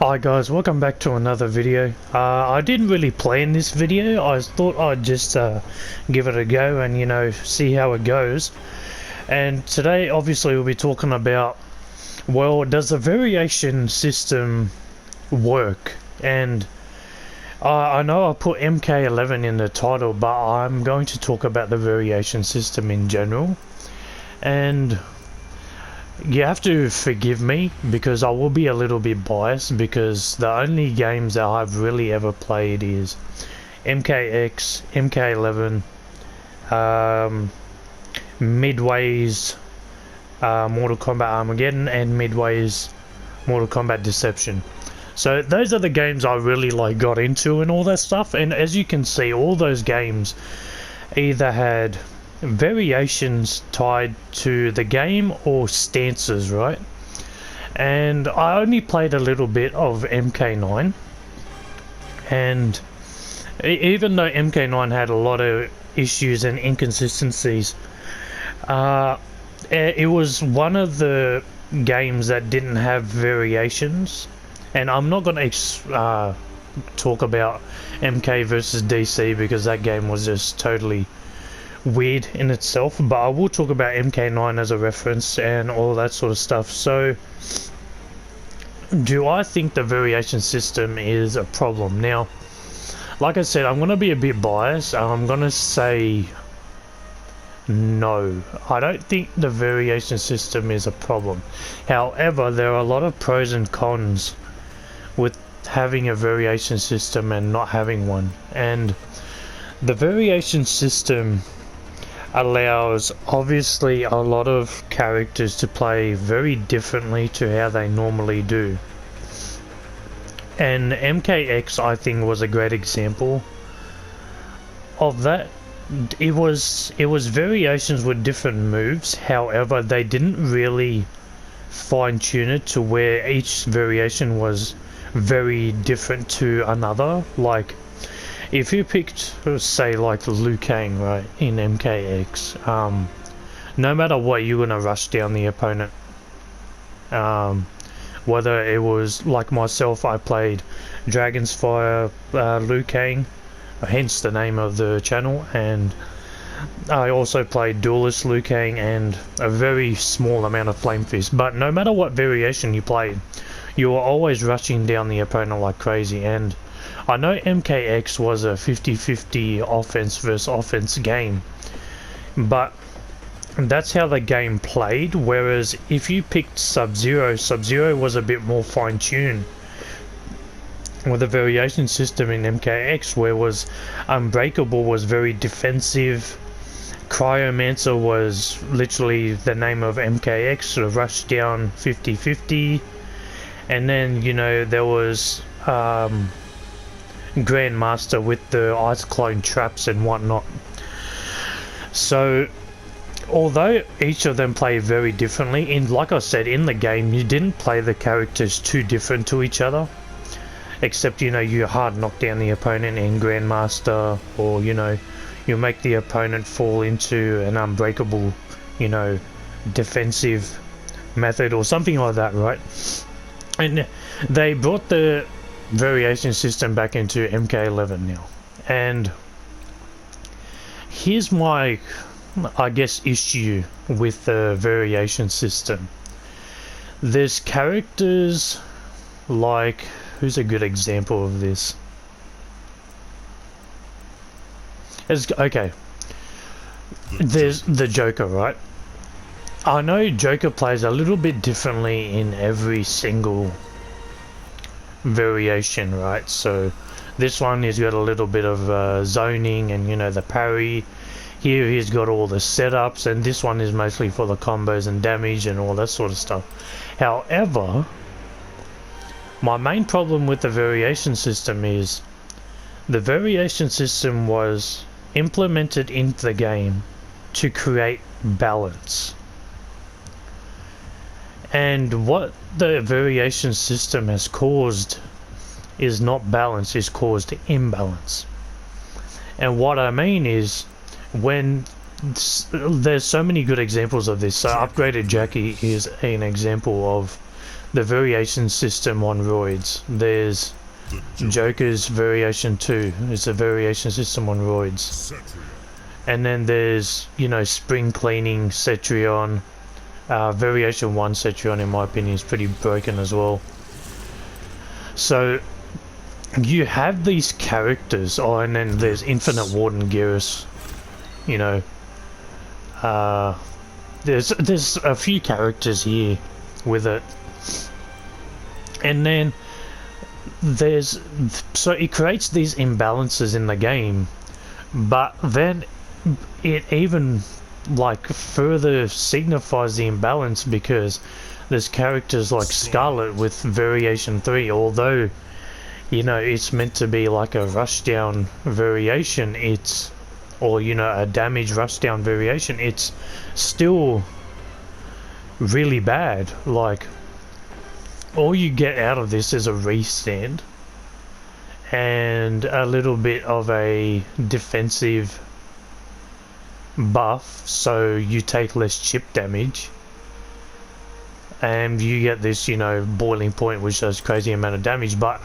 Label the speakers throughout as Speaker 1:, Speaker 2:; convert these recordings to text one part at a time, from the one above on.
Speaker 1: Hi guys, welcome back to another video. I didn't really plan this video. I thought I'd just give it a go and see how it goes. And today obviously we'll be talking about, well, does the variation system work? And I know I put MK11 in the title, but I'm going to talk about the variation system in general. And you have to forgive me because I will be a little bit biased, because the only games that I've really ever played is MKX, MK11, Midway's Mortal Kombat Armageddon, and Midway's Mortal Kombat Deception. So those are the games I really got into and all that stuff. And as you can see, all those games either had variations tied to the game or stances, right? And I only played a little bit of MK9, and even though MK9 had a lot of issues and inconsistencies, it was one of the games that didn't have variations. And I'm not going to talk about MK versus DC because that game was just totally weird in itself, but I will talk about MK9 as a reference and all that sort of stuff. So do I think the variation system is a problem? Now, like I said, I'm going to be a bit biased. I'm going to say no. I don't think the variation system is a problem. However, there are a lot of pros and cons with having a variation system and not having one. And the variation system allows obviously a lot of characters to play very differently to how they normally do. And MKX, I think, was a great example of that. It was variations with different moves, however they didn't really fine tune it to where each variation was very different to another. Like, if you picked, say, like Liu Kang, right, in MKX, no matter what, you're gonna rush down the opponent. Whether it was like myself, I played Dragon's Fire Liu Kang, hence the name of the channel, and I also played Duelist Liu Kang and a very small amount of Flame Fist. But no matter what variation you played, you were always rushing down the opponent like crazy. And I know MKX was a 50-50 offense versus offense game, but that's how the game played. Whereas if you picked Sub-Zero, Sub-Zero was a bit more fine-tuned with a variation system in MKX, where was Unbreakable was very defensive, Cryomancer was literally the name of MKX, sort of rush down 50-50, and then there was Grandmaster with the Ice Clone traps and whatnot. So although each of them play very differently, like I said, in the game you didn't play the characters too different to each other, except you hard knock down the opponent in Grandmaster, or you make the opponent fall into an Unbreakable defensive method or something like that, right? And they brought the variation system back into MK11 now, and here's my, I guess, issue with the variation system. There's characters like, who's a good example of this? Okay, there's the Joker, right? I know Joker plays a little bit differently in every single variation, right? So this one, he's got a little bit of zoning and the parry. Here he's got all the setups, and this one is mostly for the combos and damage and all that sort of stuff. However, my main problem with the variation system is the variation system was implemented into the game to create balance. And what the variation system has caused is not balance, it's caused imbalance. And what I mean is, when there's so many good examples of this. So Upgraded Jackie is an example of the variation system on roids. There's Joker's variation 2. It's a variation system on roids. And then there's, you know, spring cleaning Cetrion. Variation 1 Cetrion, in my opinion, is pretty broken as well. So you have these characters. Oh, and then there's Infinite Warden Geras. You know, there's a few characters here with it. And then so it creates these imbalances in the game, but then it even like further signifies the imbalance because there's characters like Scarlet with variation 3, although, you know, it's meant to be like a rushdown variation, or, you know, a damage rushdown variation, it's still really bad. Like, all you get out of this is a restand and a little bit of a defensive buff, so you take less chip damage, and you get this, you know, boiling point which does crazy amount of damage. But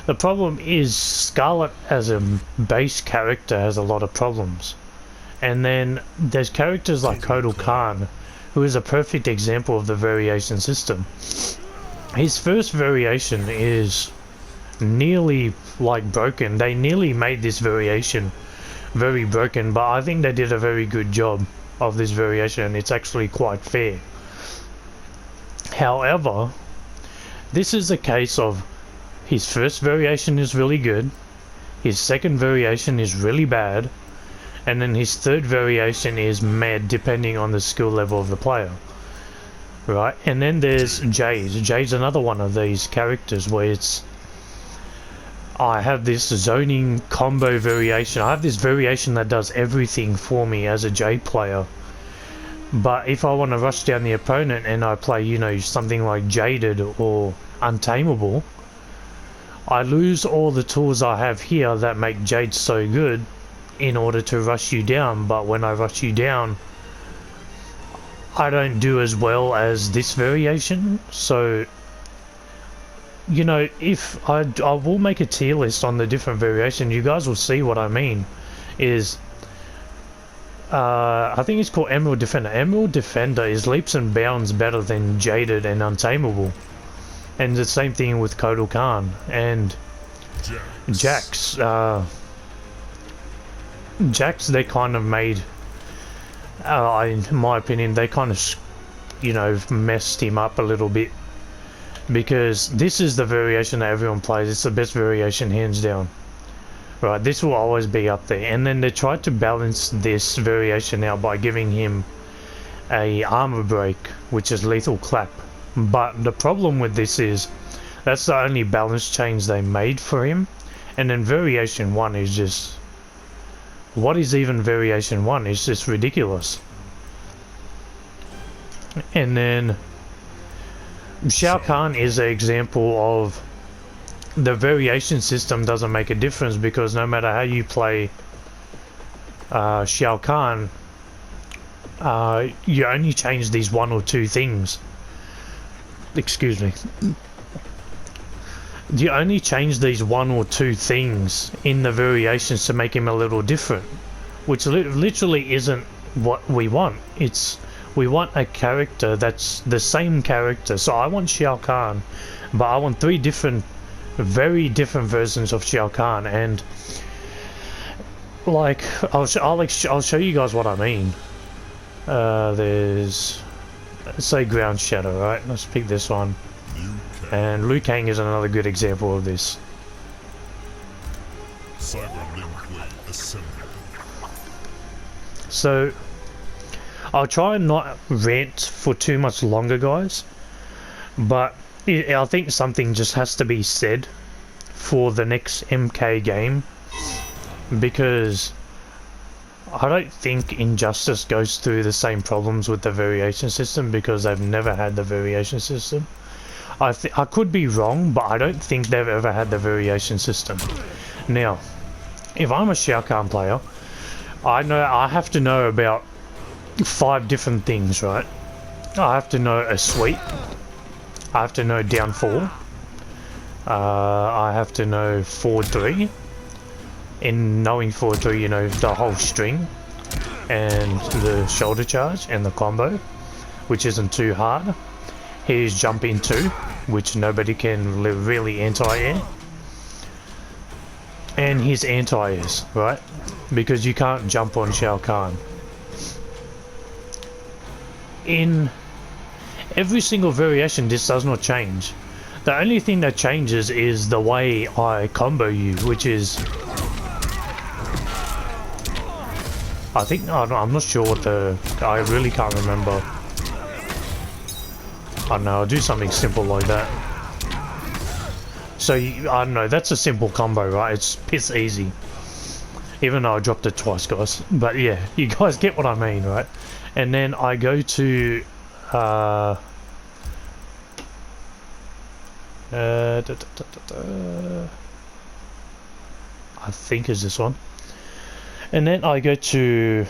Speaker 1: the problem is Scarlet as a base character has a lot of problems, and then there's characters like Kotal Khan, who is a perfect example of the variation system. His first variation is nearly like broken. They nearly made this variation very broken, but I think they did a very good job of this variation, and it's actually quite fair. However, this is a case of his first variation is really good, his second variation is really bad, and then his third variation is mad, depending on the skill level of the player. Right, and then there's Jade. Jade's another one of these characters where it's, I have this zoning combo variation. I have this variation that does everything for me as a Jade player. But if I want to rush down the opponent and I play, you know, something like Jaded or Untamable, I lose all the tools I have here that make Jade so good in order to rush you down. But when I rush you down, I don't do as well as this variation. So, you know, if I will make a tier list on the different variations, you guys will see what I mean. Is I think it's called Emerald Defender. Emerald Defender is leaps and bounds better than Jaded and Untamable, and the same thing with Kotal Khan and Jax. Jax, they kind of made, in my opinion, they kind of, you know, messed him up a little bit, because this is the variation that everyone plays. It's the best variation, hands down. Right, this will always be up there. And then they tried to balance this variation out by giving him a armor break, which is lethal clap. But the problem with this is that's the only balance change they made for him. And then variation 1 is just, what is even variation 1? It's just ridiculous. And then Shao Kahn is an example of the variation system doesn't make a difference, because no matter how you play Shao Kahn, you only change these 1 or 2 things. Excuse me. You only change these 1 or 2 things in the variations to make him a little different, which literally isn't what we want. We want a character that's the same character. So I want Shao Kahn, but I want 3 different, very different versions of Shao Kahn. And like, I'll show you guys what I mean. There's, let's say Ground Shadow, right? Let's pick this one. And Liu Kang is another good example of this. So I'll try and not rant for too much longer, guys, but I think something just has to be said for the next MK game, because I don't think Injustice goes through the same problems with the variation system, because they've never had the variation system. I could be wrong, but I don't think they've ever had the variation system. Now, if I'm a Shao Kahn player, I have to know about 5 different things, right? I have to know a suite. I have to know down 4. I have to know forward 3. In knowing forward 3, you know the whole string and the shoulder charge and the combo, which isn't too hard. Here's jump in 2, which nobody can really anti-air. And his anti-airs, right? Because you can't jump on Shao Kahn. In every single variation, this does not change. The only thing that changes is the way I combo you, which is... I think... I'm not sure what the... I really can't remember. I don't know, I'll do something simple like that. So, I don't know, that's a simple combo, right? It's easy. Even though I dropped it twice, guys. But yeah, you guys get what I mean, right? And then I go to... I think is this one. And then I go to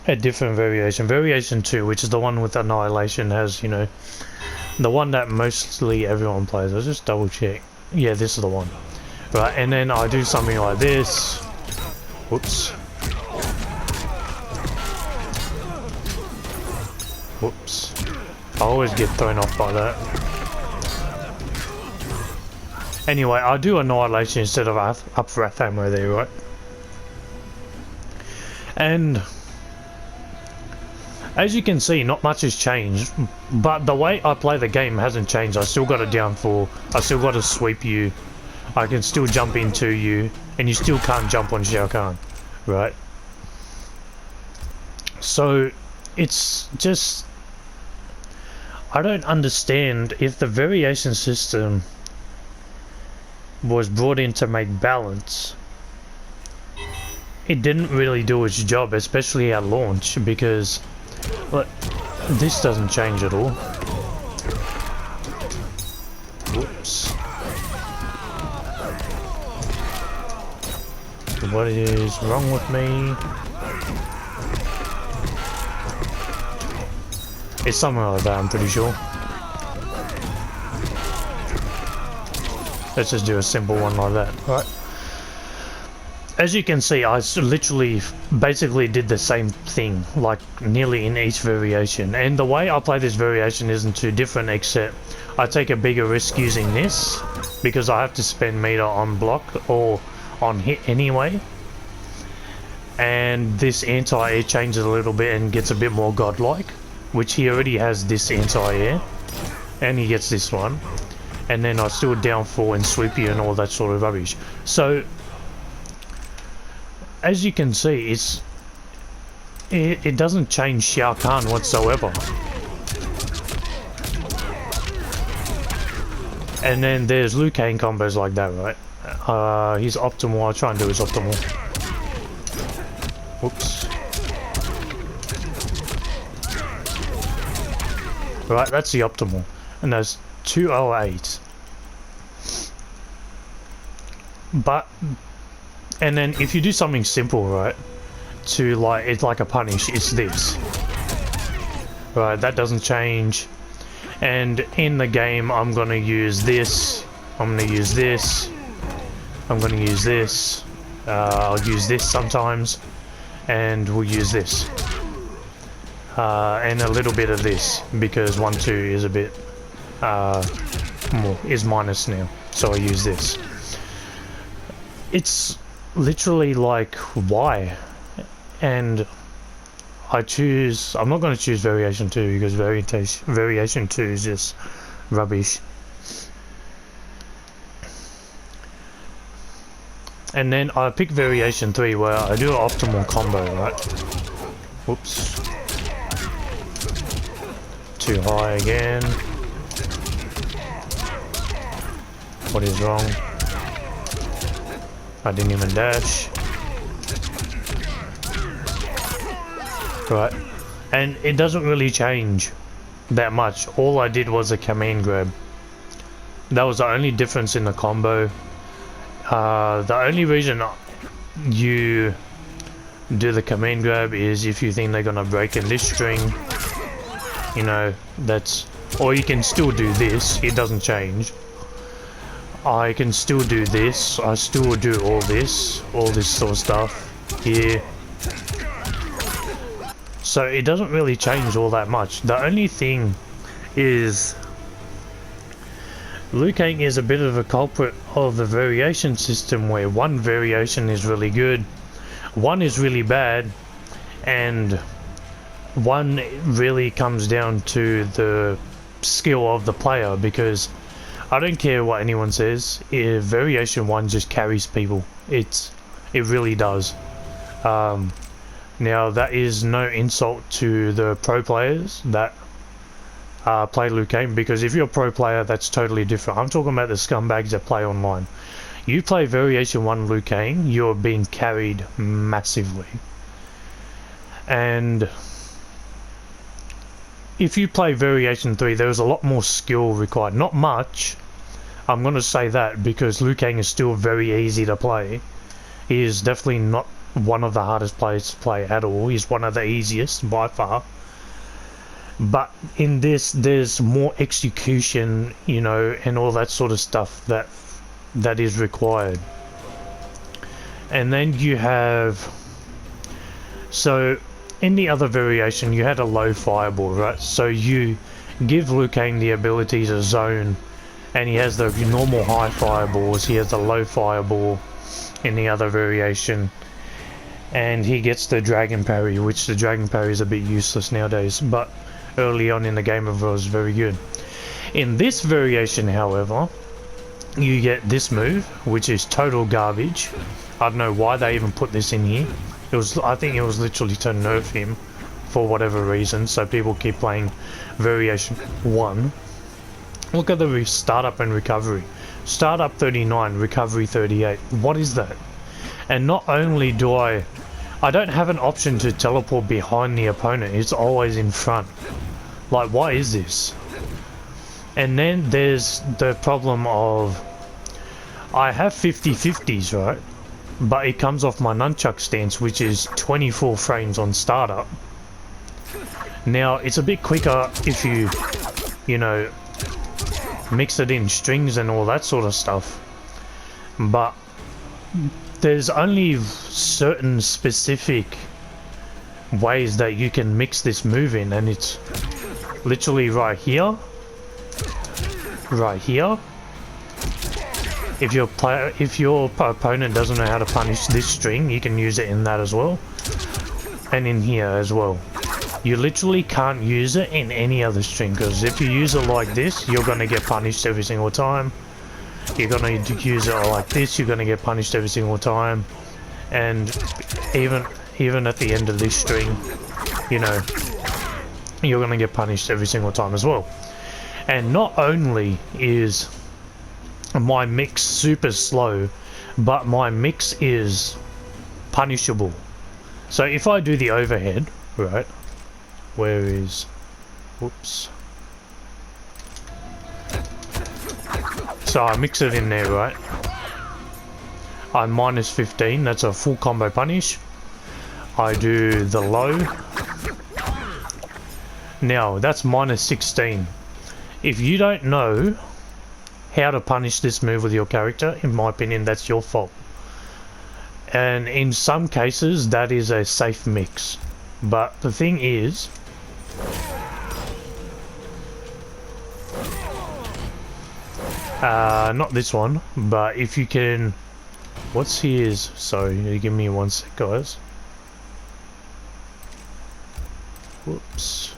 Speaker 1: a different variation. Variation 2, which is the one with Annihilation, has, you know... The one that mostly everyone plays. I'll just double check. Yeah, this is the one. Right, and then I do something like this. Whoops. Whoops. I always get thrown off by that. Anyway, I do Annihilation instead of up Wrath Ammo there, right? And... as you can see, not much has changed, but the way I play the game hasn't changed. I still got a down 4, I still got to sweep you, I can still jump into you, and you still can't jump on Shao Kahn, right? So, it's just... I don't understand if the variation system was brought in to make balance. It didn't really do its job, especially at launch, because... But this doesn't change at all. Whoops. What is wrong with me? It's something like that, I'm pretty sure. Let's just do a simple one like that, right? As you can see, I literally basically did the same thing, like nearly in each variation. And the way I play this variation isn't too different, except I take a bigger risk using this, because I have to spend meter on block or on hit anyway. And this anti-air changes a little bit and gets a bit more godlike, which he already has this anti-air. And he gets this one. And then I still down 4 and sweep you and all that sort of rubbish. So... as you can see, it doesn't change Shao Kahn whatsoever. And then there's Liu Kang combos like that, right? He's optimal. I'll try and do his optimal. Whoops. Right, that's the optimal. And there's 208. But... and then if you do something simple, right, to like, it's like a punish, it's this. Right, that doesn't change. And in the game, I'm gonna use this, I'm gonna use this, I'm gonna use this, I'll use this sometimes, and we'll use this. And a little bit of this, because 1-2 is a bit, more, is minus now, so I use this. It's literally like, why? And I choose... I'm not going to choose variation 2 because variation 2 is just rubbish. And then I pick variation 3 where I do an optimal combo, right? Whoops. Too high again. What is wrong? I didn't even dash. Right. And it doesn't really change that much. All I did was a command grab. That was the only difference in the combo. The only reason you do the command grab is if you think they're gonna break in this string. You know, that's Or you can still do this, it doesn't change. I can still do this, I still do all this sort of stuff here. So it doesn't really change all that much. The only thing is Liu Kang is a bit of a culprit of the variation system, where one variation is really good, one is really bad, and one really comes down to the skill of the player, because I don't care what anyone says, variation 1 just carries people. It really does. Now that is no insult to the pro players that play Liu Kang, because if you're a pro player, that's totally different. I'm talking about the scumbags that play online. You play variation 1 Liu Kang, you're being carried massively. And if you play variation 3, there's a lot more skill required. Not much, I'm going to say that, because Liu Kang is still very easy to play. He is definitely not one of the hardest players to play at all. He's one of the easiest by far. But in this, there's more execution, you know, and all that sort of stuff that is required. And then you have, so in the other variation you had a low fireball, right? So you give Liu Kang the ability to zone, and he has the normal high fireballs, he has the low fireball in the other variation, and he gets the dragon parry, which the dragon parry is a bit useless nowadays, but early on in the game it was very good. In this variation, however, you get this move, which is total garbage. I don't know why they even put this in here. I think it was literally to nerf him for whatever reason, so people keep playing variation 1. Look at the startup and recovery. Startup 39, recovery 38. What is that? And not only do I don't have an option to teleport behind the opponent, it's always in front. Like, why is this? And then there's the problem of, I have 50/50s, right? But it comes off my nunchuck stance, which is 24 frames on startup. Now, it's a bit quicker if you know, mix it in strings and all that sort of stuff. But there's only certain specific ways that you can mix this move in, and it's literally right here, right here. If your opponent doesn't know how to punish this string, you can use it in that as well, and in here as well. You literally can't use it in any other string, because if you use it like this, you're gonna get punished every single time. You're gonna use it like this, you're gonna get punished every single time. And even at the end of this string, you know, you're gonna get punished every single time as well. And not only is my mix super slow, but my mix is punishable. So if I do the overhead, right, where is, whoops, so I mix it in there, right, I'm minus 15, that's a full combo punish. I do the low, now that's minus 16. If you don't know how to punish this move with your character, in my opinion, that's your fault. And in some cases that is a safe mix, but the thing is, not this one, but if you can, what's his, sorry, give me 1 sec, guys. Whoops,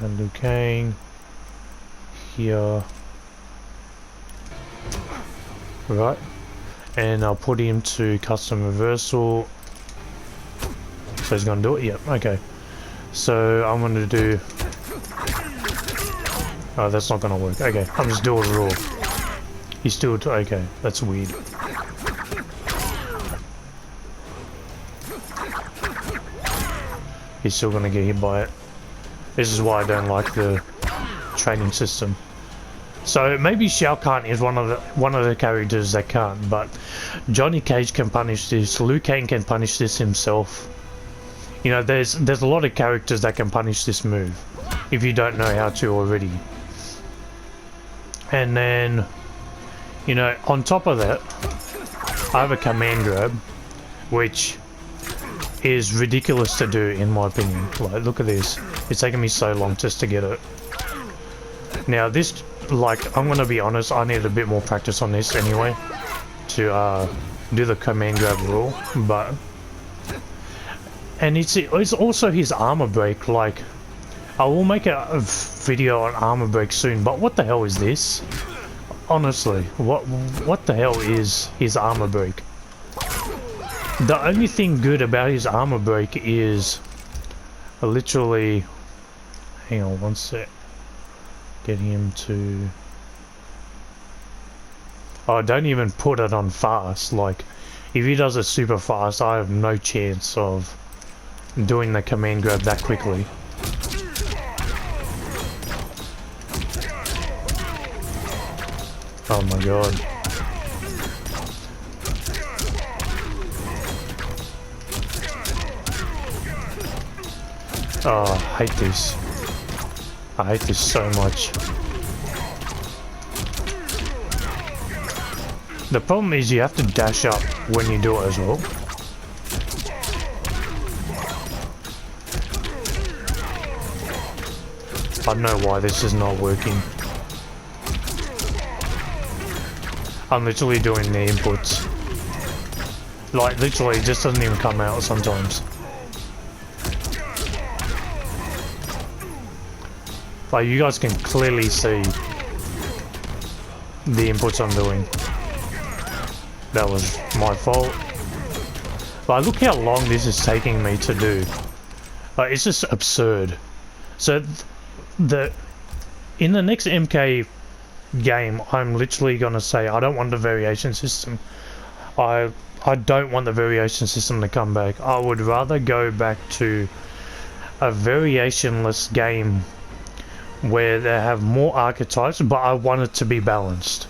Speaker 1: and Liu Kang here, right, and I'll put him to custom reversal. So he's gonna do it, yep, okay. So I'm gonna do, oh, that's not gonna work, okay, I'm just doing raw. He's still, okay, that's weird. He's still gonna get hit by it. This is why I don't like the training system. So maybe Shao Kahn is one of the characters that can't, but Johnny Cage can punish this, Liu Kang can punish this himself. You know, there's a lot of characters that can punish this move if you don't know how to already. And then, you know, on top of that, I have a command grab, which is ridiculous to do in my opinion. Like, look at this. It's taken me so long just to get it. Now this, like, I'm gonna be honest, I need a bit more practice on this anyway to do the command grab rule, but... And it's also his armor break. Like, I will make a video on armor break soon, but what the hell is this? Honestly, what the hell is his armor break? The only thing good about his armor break is literally... Hang on one sec. Get him to... Oh, don't even put it on fast. Like, if he does it super fast, I have no chance of doing the command grab that quickly. Oh my god. Oh, I hate this. I hate this so much. The problem is you have to dash up when you do it as well. I don't know why this is not working. I'm literally doing the inputs. Like, literally, it just doesn't even come out sometimes. Like, you guys can clearly see the inputs I'm doing. That was my fault. But look how long this is taking me to do. Like, it's just absurd. So, in the next MK game, I'm literally gonna say I don't want the variation system. I don't want the variation system to come back. I would rather go back to a variationless game where they have more archetypes, but I want it to be balanced.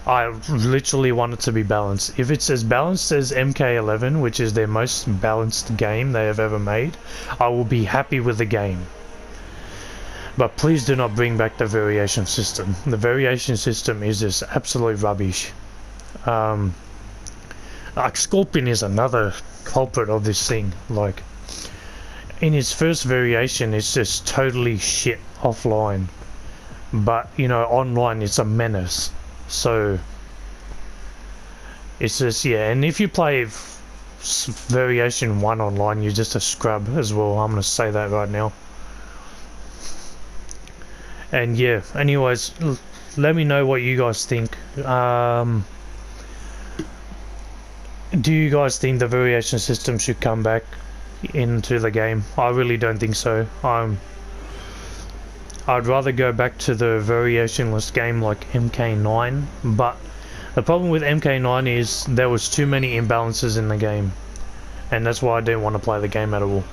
Speaker 1: I literally want it to be balanced. If it's as balanced as MK11, which is their most balanced game they have ever made, I will be happy with the game. But please do not bring back the variation system. The variation system is just absolute rubbish. Like, Scorpion is another culprit of this thing. Like, in his first variation, it's just totally shit offline. But, you know, online it's a menace. So, it's just, yeah. And if you play variation 1 online, you're just a scrub as well. I'm gonna say that right now. And yeah, anyways, let me know what you guys think. Do you guys think the variation system should come back into the game? I really don't think so. I'd rather go back to the variationless game like MK9, but the problem with MK9 is there was too many imbalances in the game, and that's why I didn't want to play the game at all.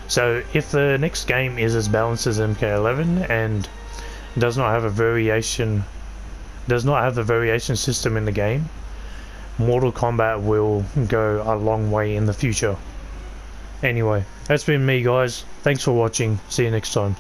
Speaker 1: So if the next game is as balanced as MK11 and does not have the variation system in the game, Mortal Kombat will go a long way in the future. Anyway, that's been me, guys. Thanks for watching. See you next time.